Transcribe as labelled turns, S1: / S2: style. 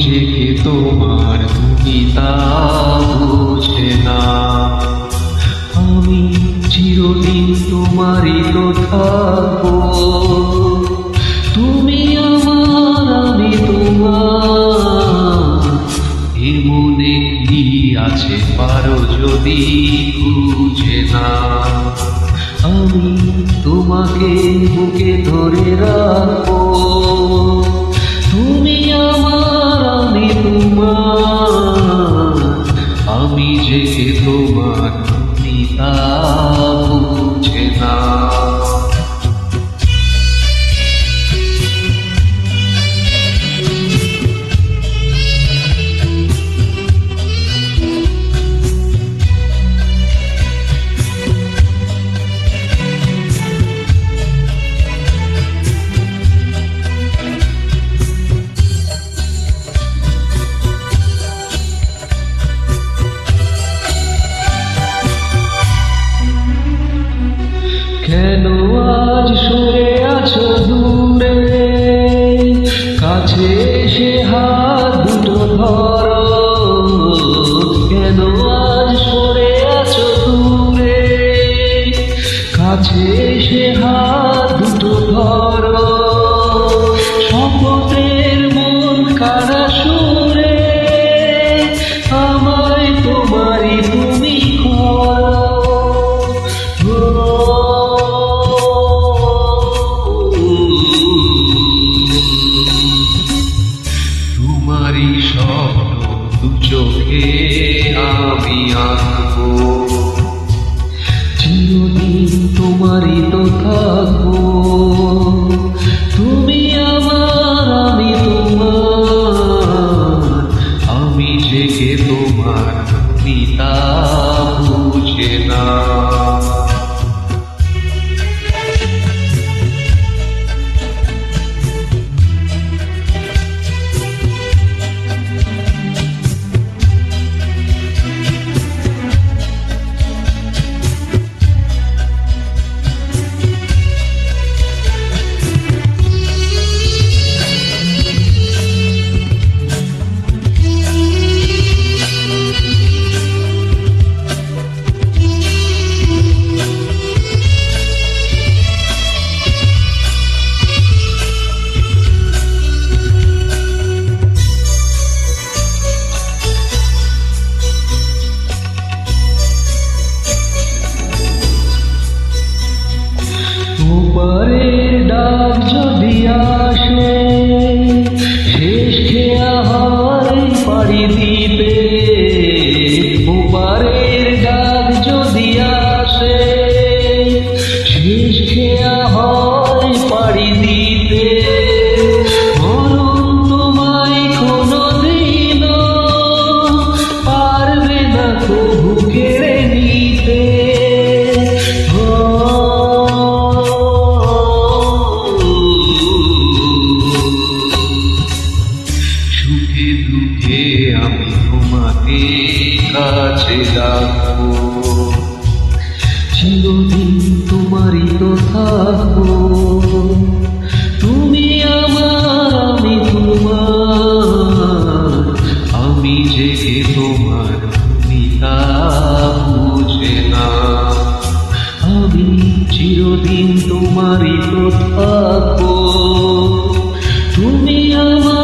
S1: যে কে তোমার তুমি তা বুঝে না। আমি চিরদিন তোমারই তো থাকবো, তুমি আমার আমি তোমার। এর মনে কি আছে পারো যদি বুঝে না। আমি তোমাকে বুকে ধরে রাখবো, তুমি আমার আমি তোমার। আমি যে কে তোমার তুমি তা বুঝে না। কেন আজ সরে আছো দূরে, কাছে এসে হাত দুটো ধরো। কেন আজ সরে আছো দূরে, কাছে এসে হাত দুটো ধরো। শপথের মন কারা সুরে, আমায় তোমারই তুমি করো। তোমারই স্বপ্ন দু চোখে আমি আঁকবো, চিরদিন তোমারই তো থাকবো। তুমি আমার আমি তোমার। আমি যে কে তোমার তুমি তা বুঝে না। ওপারের ডাক যদি আসে, শেষ খেয়া হয় পাড়ি দিতে। ওপারের ডাক যদি আসে, শেষ খেয়া হয় পাড়ি দিতে। মরণ তোমায় কোনোদিনও পারবে না কবু কেড়ে নিতে। সুখে দুঃখে আমি তোমাকে কাছে রাখবো, চিরদিন তোমারই তো থাকবো। তুমি আমার আমি তোমার। আমি যে কে তোমার তুমি তা বুঝে না। আমি চিরদিন তোমারই তো থাকবো, তুমি আমার।